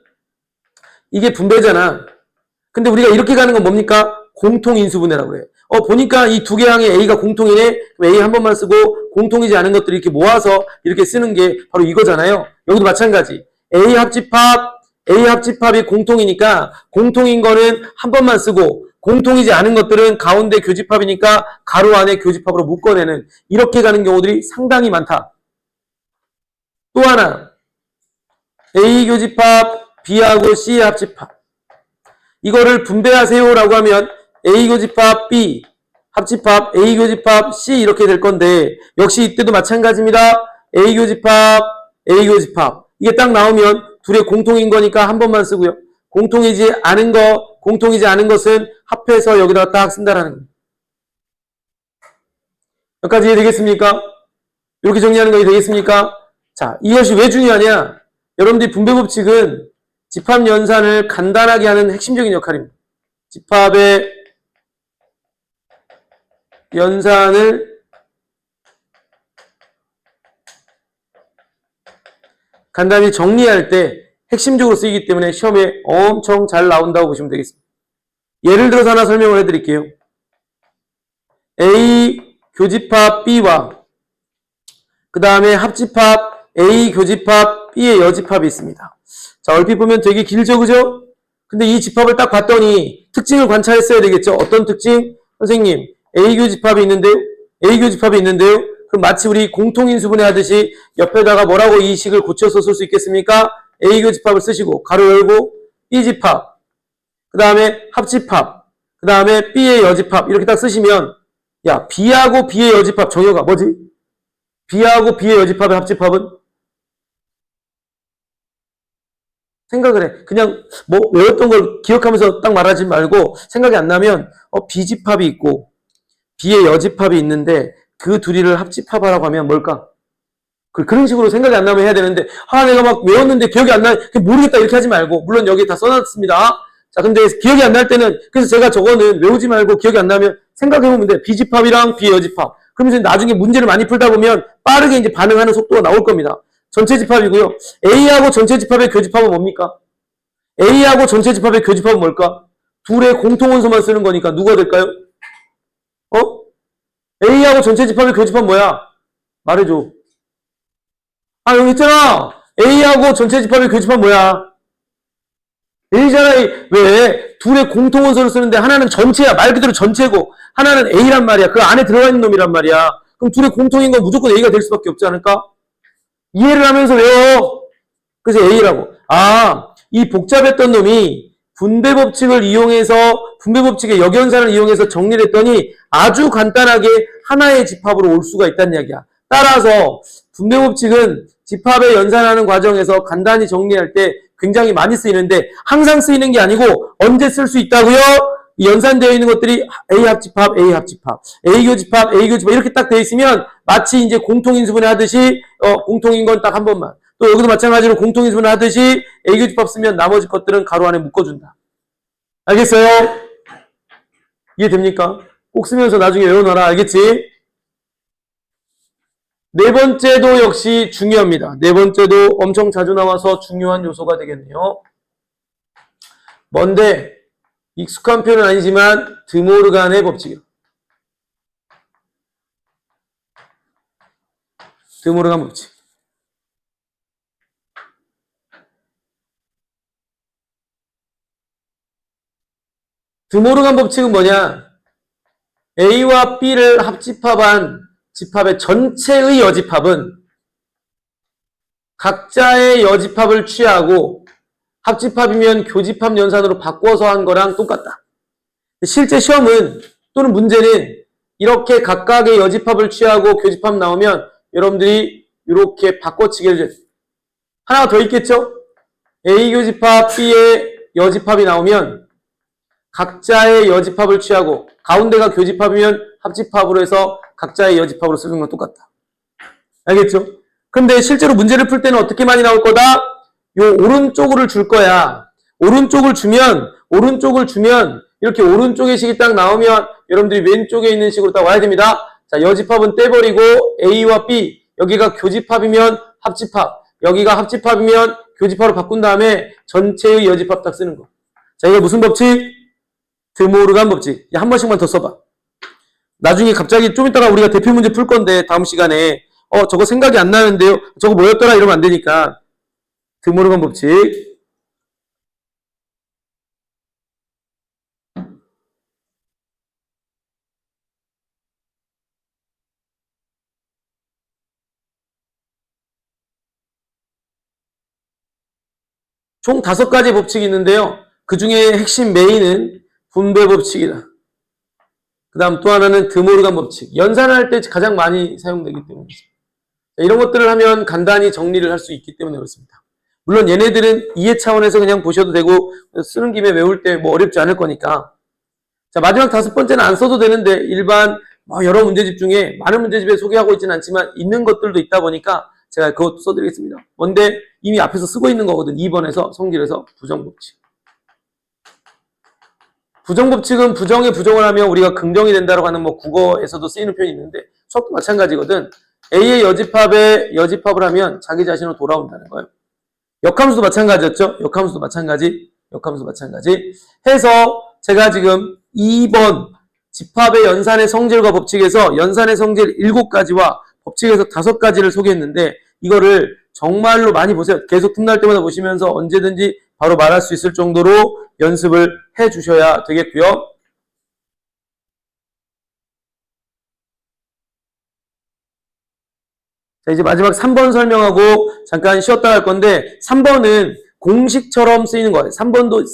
이게 분배잖아. 근데 우리가 이렇게 가는 건 뭡니까? 공통인수분해라고 그래요. 보니까 이 2개 항에 A가 공통이네. 그럼 A 한 번만 쓰고 공통이지 않은 것들을 이렇게 모아서 이렇게 쓰는 게 바로 이거잖아요. 여기도 마찬가지. A 합집합이 공통이니까 공통인 거는 한 번만 쓰고 공통이지 않은 것들은 가운데 교집합이니까 가로 안에 교집합으로 묶어내는 이렇게 가는 경우들이 상당히 많다. 또 하나 A 교집합 B하고 C의 합집합 이거를 분배하세요라고 하면 A 교집합 B 합집합 A 교집합 C 이렇게 될 건데 역시 이때도 마찬가지입니다. A 교집합 이게 딱 나오면 둘의 공통인 거니까 한 번만 쓰고요. 공통이지 않은 것은 합해서 여기다가 딱 쓴다라는 거예요. 여기까지 이해되겠습니까? 이렇게 정리하는 거 이해되겠습니까? 자, 이것이 왜 중요하냐? 여러분들이 분배법칙은 집합연산을 간단하게 하는 핵심적인 역할입니다. 집합의 연산을 간단히 정리할 때 핵심적으로 쓰이기 때문에 시험에 엄청 잘 나온다고 보시면 되겠습니다. 예를 들어서 하나 설명을 해드릴게요. A 교집합 B와 그 다음에 합집합 A 교집합 B의 여집합이 있습니다. 자, 얼핏 보면 되게 길죠, 그죠? 근데 이 집합을 딱 봤더니 특징을 관찰했어야 되겠죠. 어떤 특징? 선생님, A 교집합이 있는데요. A 교집합이 있는데요. 그럼 마치 우리 공통인수분해 하듯이 옆에다가 뭐라고 이 식을 고쳐서 쓸 수 있겠습니까? A 교집합을 쓰시고 가로 열고 B 집합, 그 다음에 합집합, 그 다음에 B의 여집합 이렇게 딱 쓰시면 야, B하고 B의 여집합 정의가 뭐지? B하고 B의 여집합의 합집합은? 생각을 해. 그냥 뭐 외웠던 걸 기억하면서 딱 말하지 말고 생각이 안 나면 B집합이 있고 B의 여집합이 있는데 그 둘이를 합집합하라고 하면 뭘까? 그런 식으로 생각이 안 나면 해야 되는데 내가 막 외웠는데 기억이 안 나, 모르겠다 이렇게 하지 말고 물론 여기 다 써놨습니다. 자, 근데 기억이 안 날 때는 그래서 제가 저거는 외우지 말고 기억이 안 나면 생각해보면 돼. B집합이랑 B의 여집합. 그러면서 나중에 문제를 많이 풀다 보면 빠르게 이제 반응하는 속도가 나올 겁니다. 전체 집합이고요. A하고 전체 집합의 교집합은 뭡니까? A하고 전체 집합의 교집합은 뭘까? 둘의 공통원소만 쓰는 거니까 누가 될까요? A하고 전체 집합의 교집합 뭐야? 말해줘. 여기 있잖아. A하고 전체 집합의 교집합 뭐야? A잖아. 왜? 둘의 공통원소를 쓰는데 하나는 전체야. 말 그대로 전체고 하나는 A란 말이야. 그 안에 들어가 있는 놈이란 말이야. 그럼 둘의 공통인 건 무조건 A가 될 수밖에 없지 않을까? 이해를 하면서 외워. 그래서 A라고. 이 복잡했던 놈이 분배법칙을 이용해서 분배법칙의 역연산을 이용해서 정리를 했더니 아주 간단하게 하나의 집합으로 올 수가 있다는 이야기야. 따라서 분배법칙은 집합의 연산하는 과정에서 간단히 정리할 때 굉장히 많이 쓰이는데 항상 쓰이는 게 아니고 언제 쓸 수 있다고요? 이 연산되어 있는 것들이 A 합집합, A 합집합, A 교집합, A 교집합 이렇게 딱 되어 있으면 마치 이제 공통인수분해 하듯이 공통인 건 딱 한 번만. 또 여기도 마찬가지로 공통인수분해 하듯이 A 교집합 쓰면 나머지 것들은 가로 안에 묶어준다. 알겠어요? 이해됩니까? 꼭 쓰면서 나중에 외워놔라. 알겠지? 네 번째도 역시 중요합니다. 네 번째도 엄청 자주 나와서 중요한 요소가 되겠네요. 뭔데? 익숙한 표현은 아니지만 드모르간의 법칙이요. 드모르간 법칙. 드모르간 법칙은 뭐냐? A와 B를 합집합한 집합의 전체의 여집합은 각자의 여집합을 취하고 합집합이면 교집합 연산으로 바꿔서 한 거랑 똑같다. 실제 시험은 또는 문제는 이렇게 각각의 여집합을 취하고 교집합 나오면 여러분들이 이렇게 바꿔치기를 해요. 하나가 더 있겠죠? A 교집합 B의 여집합이 나오면 각자의 여집합을 취하고 가운데가 교집합이면 합집합으로 해서 각자의 여집합으로 쓰는 건 똑같다. 알겠죠? 근데 실제로 문제를 풀 때는 어떻게 많이 나올 거다? 요 오른쪽을 줄 거야. 오른쪽을 주면 이렇게 오른쪽의 식이 딱 나오면 여러분들이 왼쪽에 있는 식으로 딱 와야 됩니다. 자, 여집합은 떼버리고 A와 B 여기가 교집합이면 합집합 여기가 합집합이면 교집합으로 바꾼 다음에 전체의 여집합 딱 쓰는 거. 자, 이게 무슨 법칙? 드모르간 법칙. 한 번씩만 더 써봐. 나중에 갑자기 좀 이따가 우리가 대표 문제 풀 건데 다음 시간에 저거 생각이 안 나는데요. 저거 뭐였더라 이러면 안 되니까. 드모르간 법칙. 총 5가지 법칙이 있는데요. 그 중에 핵심 메인은 분배 법칙이다. 그 다음 또 하나는 드모르간 법칙. 연산할 때 가장 많이 사용되기 때문에 이런 것들을 하면 간단히 정리를 할 수 있기 때문에 그렇습니다. 물론 얘네들은 이해 차원에서 그냥 보셔도 되고 쓰는 김에 외울 때 뭐 어렵지 않을 거니까. 자, 마지막 5번째는 안 써도 되는데 일반 여러 문제집 중에 많은 문제집에 소개하고 있지는 않지만 있는 것들도 있다 보니까 제가 그것도 써드리겠습니다. 뭔데 이미 앞에서 쓰고 있는 거거든. 2번에서 성질에서 부정법칙. 부정법칙은 부정에 부정을 하면 우리가 긍정이 된다고 하는 국어에서도 쓰이는 표현이 있는데 수학도 마찬가지거든. A의 여집합을 하면 자기 자신으로 돌아온다는 거예요. 역함수도 마찬가지였죠. 역함수도 마찬가지. 해서 제가 지금 2번 집합의 연산의 성질과 법칙에서 연산의 성질 7가지와 법칙에서 5가지를 소개했는데 이거를 정말로 많이 보세요. 계속 틈날 때마다 보시면서 언제든지 바로 말할 수 있을 정도로 연습을 해 주셔야 되겠고요. 자, 이제 마지막 3번 설명하고 잠깐 쉬었다 갈 건데 3번은 공식처럼 쓰이는 거예요. 3번도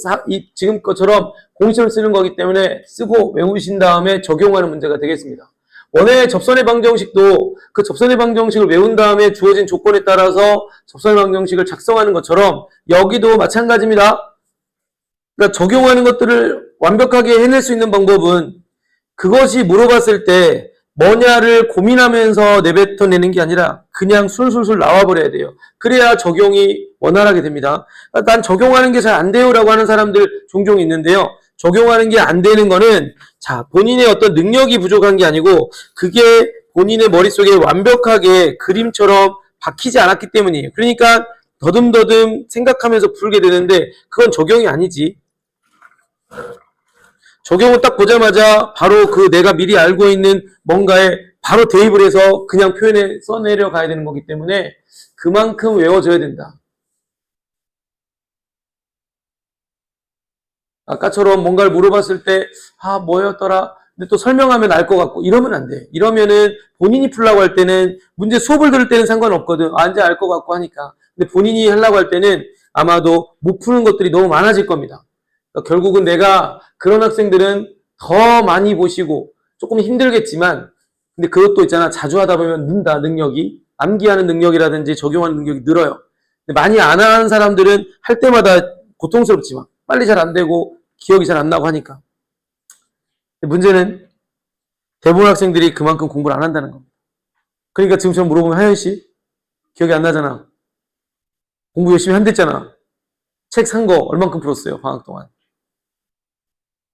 지금 것처럼 공식처럼 쓰는 거기 때문에 쓰고 외우신 다음에 적용하는 문제가 되겠습니다. 원의 접선의 방정식도 그 접선의 방정식을 외운 다음에 주어진 조건에 따라서 접선의 방정식을 작성하는 것처럼 여기도 마찬가지입니다. 그러니까 적용하는 것들을 완벽하게 해낼 수 있는 방법은 그것이 물어봤을 때 뭐냐를 고민하면서 내뱉어내는 게 아니라 그냥 술술술 나와버려야 돼요. 그래야 적용이 원활하게 됩니다. 난 적용하는 게 잘 안 돼요 라고 하는 사람들 종종 있는데요. 적용하는 게 안 되는 거는 본인의 어떤 능력이 부족한 게 아니고 그게 본인의 머릿속에 완벽하게 그림처럼 박히지 않았기 때문이에요. 그러니까 더듬더듬 생각하면서 풀게 되는데 그건 적용이 아니지. 적용을 딱 보자마자 바로 그 내가 미리 알고 있는 뭔가에 바로 대입을 해서 그냥 표현에 써내려 가야 되는 거기 때문에 그만큼 외워져야 된다. 아까처럼 뭔가를 물어봤을 때 뭐였더라? 근데 또 설명하면 알 것 같고 이러면 안 돼. 이러면은 본인이 풀라고 할 때는 문제 수업을 들을 때는 상관없거든. 이제 알 것 같고 하니까. 근데 본인이 하려고 할 때는 아마도 못 푸는 것들이 너무 많아질 겁니다. 그러니까 결국은 내가 그런 학생들은 더 많이 보시고 조금 힘들겠지만 근데 그것도 있잖아. 자주 하다 보면 는다. 능력이. 암기하는 능력이라든지 적용하는 능력이 늘어요. 근데 많이 안 하는 사람들은 할 때마다 고통스럽지만 빨리 잘 안 되고 기억이 잘 안 나고 하니까. 문제는 대부분 학생들이 그만큼 공부를 안 한다는 겁니다. 그러니까 지금처럼 물어보면 하연 씨 기억이 안 나잖아. 공부 열심히 한댔잖아. 책 산 거 얼만큼 풀었어요 방학 동안.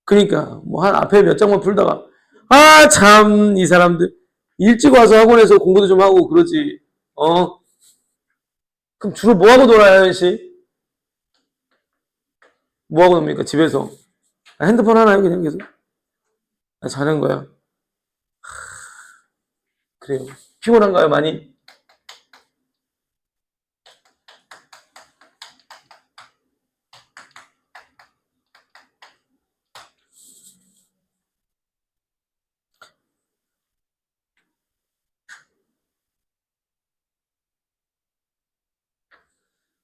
그러니까 한 앞에 몇 장만 풀다가 참 이 사람들 일찍 와서 학원에서 공부도 좀 하고 그러지. 그럼 주로 뭐 하고 놀아요 하연 씨? 뭐 하고 놉니까 집에서? 핸드폰 하나요 그냥 계속? 자는 거야. 그래요. 피곤한가요 많이?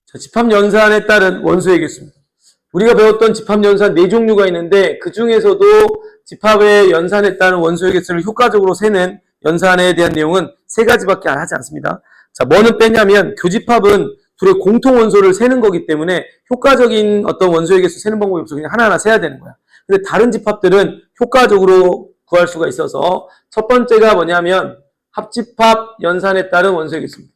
자, 집합연산에 따른 원소의 개수입니다. 우리가 배웠던 집합연산 4종류가 있는데 그 중에서도 집합의 연산에 따른 원소의 개수를 효과적으로 세는 연산에 대한 내용은 3가지밖에 하지 않습니다. 자, 뭐는 빼냐면 교집합은 둘의 공통 원소를 세는 거기 때문에 효과적인 어떤 원소의 개수 세는 방법이 없어. 그냥 하나하나 세야 되는 거야. 근데 다른 집합들은 효과적으로 구할 수가 있어서 첫 번째가 뭐냐면 합집합 연산에 따른 원소의 개수입니다.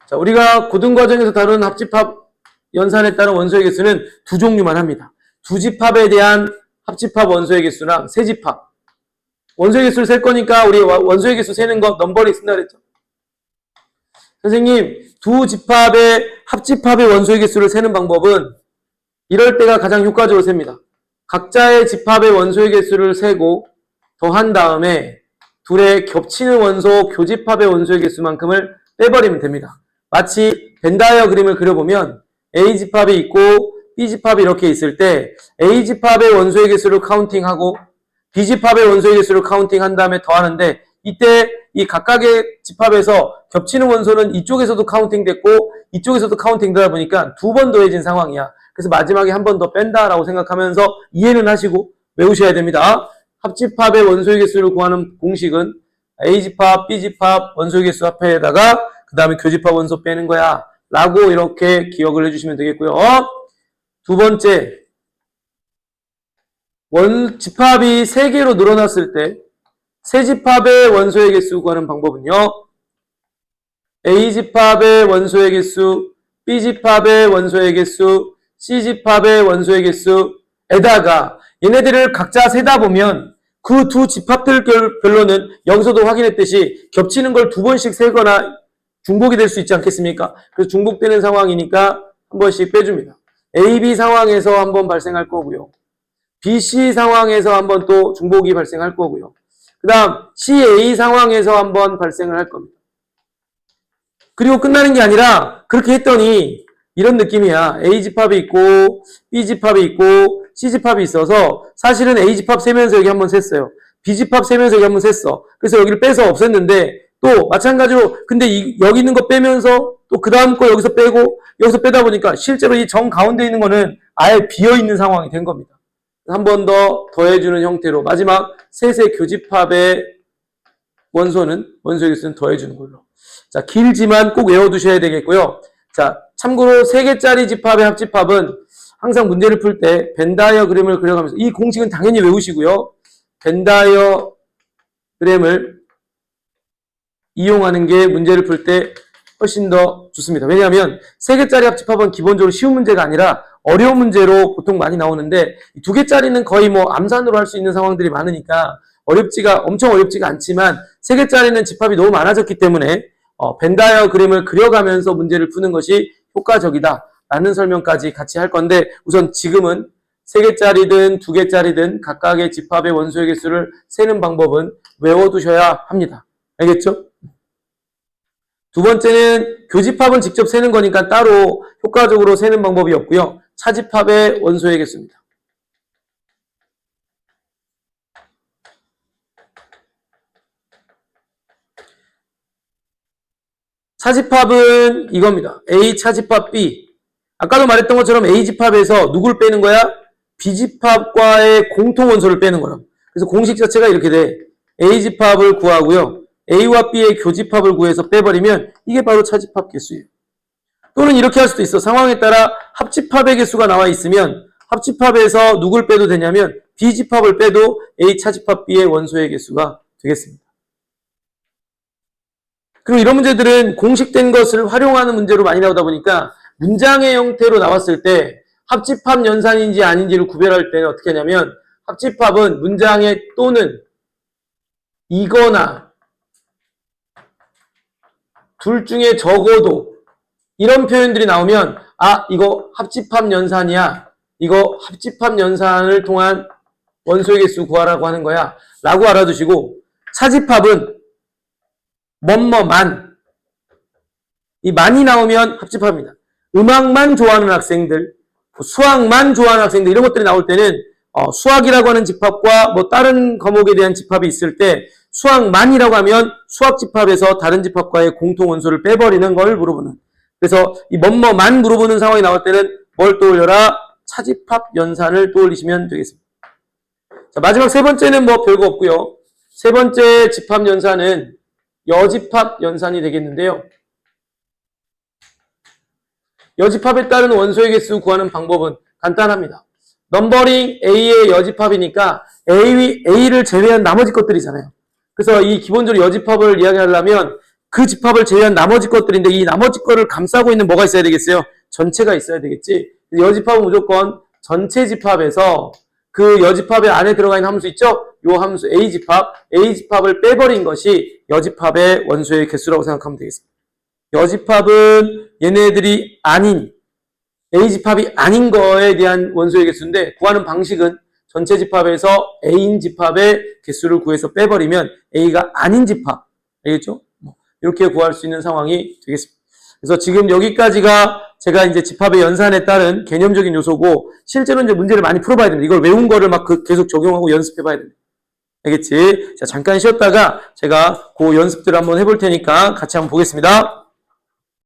자, 우리가 고등과정에서 다룬 합집합 연산에 따른 원소의 개수는 2종류만 합니다. 두 집합에 대한 합집합 원소의 개수랑 세 집합. 원소의 개수를 셀 거니까 우리 원소의 개수 세는 거 넘버링 쓴다 그랬죠. 선생님, 두 집합의 합집합의 원소의 개수를 세는 방법은 이럴 때가 가장 효과적으로 셉니다. 각자의 집합의 원소의 개수를 세고 더한 다음에 둘의 겹치는 원소 교집합의 원소의 개수만큼을 빼버리면 됩니다. 마치 벤다이어 그림을 그려보면 A집합이 있고 B집합이 이렇게 있을 때 A집합의 원소의 개수를 카운팅하고 B집합의 원소의 개수를 카운팅한 다음에 더하는데 이때 이 각각의 집합에서 겹치는 원소는 이쪽에서도 카운팅됐고 이쪽에서도 카운팅되다 보니까 2번 더해진 상황이야. 그래서 마지막에 한 번 더 뺀다라고 생각하면서 이해는 하시고 외우셔야 됩니다. 합집합의 원소의 개수를 구하는 공식은 A집합, B집합 원소의 개수 합해에다가 그 다음에 교집합 원소 빼는 거야 라고 이렇게 기억을 해주시면 되겠고요. 두 번째, 집합이 3개로 늘어났을 때 세 집합의 원소의 개수 구하는 방법은요. A집합의 원소의 개수, B집합의 원소의 개수, C집합의 원소의 개수에다가 얘네들을 각자 세다 보면 그 두 집합들별로는 여기서도 확인했듯이 겹치는 걸 2번씩 세거나 중복이 될 수 있지 않겠습니까? 그래서 중복되는 상황이니까 한 번씩 빼줍니다. AB 상황에서 한번 발생할 거고요. BC 상황에서 한번 또 중복이 발생할 거고요. 그 다음 CA 상황에서 한번 발생을 할 겁니다. 그리고 끝나는 게 아니라 그렇게 했더니 이런 느낌이야. A집합이 있고 B집합이 있고 C집합이 있어서 사실은 A집합 세면서 여기 한번 셌어요. B집합 세면서 여기 한번 셌어. 그래서 여기를 빼서 없앴는데 또 마찬가지로 근데 여기 있는 거 빼면서 또 그 다음 거 여기서 빼고 여기서 빼다 보니까 실제로 이 정 가운데 있는 거는 아예 비어있는 상황이 된 겁니다. 한 번 더 더해주는 형태로 마지막 셋의 교집합의 원소의 개수는 더해주는 걸로. 자, 길지만 꼭 외워두셔야 되겠고요. 자, 참고로 3개짜리 집합의 합집합은 항상 문제를 풀 때 벤 다이어그램을 그려가면서 이 공식은 당연히 외우시고요. 벤 다이어그램을 이용하는 게 문제를 풀 때 훨씬 더 좋습니다. 왜냐하면 3개짜리 합집합은 기본적으로 쉬운 문제가 아니라 어려운 문제로 보통 많이 나오는데 2개짜리는 거의 뭐 암산으로 할 수 있는 상황들이 많으니까 엄청 어렵지가 않지만 3개짜리는 집합이 너무 많아졌기 때문에 벤 다이어그램을 그려가면서 문제를 푸는 것이 효과적이다 라는 설명까지 같이 할 건데 우선 지금은 3개짜리든 2개짜리든 각각의 집합의 원소의 개수를 세는 방법은 외워두셔야 합니다. 알겠죠? 두 번째는 교집합은 직접 세는 거니까 따로 효과적으로 세는 방법이 없고요. 차집합의 원소의 개수입니다. 차집합은 이겁니다. A 차집합 B. 아까도 말했던 것처럼 A집합에서 누굴 빼는 거야? B집합과의 공통 원소를 빼는 거라. 그래서 공식 자체가 이렇게 돼. A집합을 구하고요. A와 B의 교집합을 구해서 빼버리면 이게 바로 차집합 개수예요. 또는 이렇게 할 수도 있어. 상황에 따라 합집합의 개수가 나와 있으면 합집합에서 누굴 빼도 되냐면 B집합을 빼도 A 차집합 B의 원소의 개수가 되겠습니다. 그리고 이런 문제들은 공식된 것을 활용하는 문제로 많이 나오다 보니까 문장의 형태로 나왔을 때 합집합 연산인지 아닌지를 구별할 때는 어떻게 하냐면 합집합은 문장에 또는 이거나 둘 중에 적어도 이런 표현들이 나오면 이거 합집합 연산이야. 이거 합집합 연산을 통한 원소의 개수 구하라고 하는 거야. 라고 알아두시고 차집합은 뭐뭐만 이 만이 나오면 합집합입니다. 음악만 좋아하는 학생들, 수학만 좋아하는 학생들 이런 것들이 나올 때는 수학이라고 하는 집합과 뭐 다른 과목에 대한 집합이 있을 때 수학만이라고 하면 수학 집합에서 다른 집합과의 공통 원소를 빼버리는 걸 물어보는. 그래서 이 뭐뭐만 물어보는 상황이 나올 때는 뭘 떠올려라? 차집합 연산을 떠올리시면 되겠습니다. 자, 마지막 세 번째는 뭐 별거 없고요. 세 번째 집합 연산은 여집합 연산이 되겠는데요. 여집합에 따른 원소의 개수 구하는 방법은 간단합니다. 넘버링 A의 여집합이니까 A를 제외한 나머지 것들이잖아요. 그래서 이 기본적으로 여집합을 이야기하려면 그 집합을 제외한 나머지 것들인데 이 나머지 거를 감싸고 있는 뭐가 있어야 되겠어요? 전체가 있어야 되겠지. 여집합은 무조건 전체 집합에서 그 여집합의 안에 들어가 있는 함수 있죠? 이 함수 A집합을 빼버린 것이 여집합의 원소의 개수라고 생각하면 되겠습니다. 여집합은 얘네들이 아닌 A집합이 아닌 거에 대한 원소의 개수인데 구하는 방식은 전체 집합에서 A인 집합의 개수를 구해서 빼버리면 A가 아닌 집합, 알겠죠? 이렇게 구할 수 있는 상황이 되겠습니다. 그래서 지금 여기까지가 제가 이제 집합의 연산에 따른 개념적인 요소고 실제로 이제 문제를 많이 풀어봐야 됩니다. 이걸 외운 거를 막 계속 적용하고 연습해봐야 됩니다. 알겠지? 자, 잠깐 쉬었다가 제가 그 연습들을 한번 해볼 테니까 같이 한번 보겠습니다.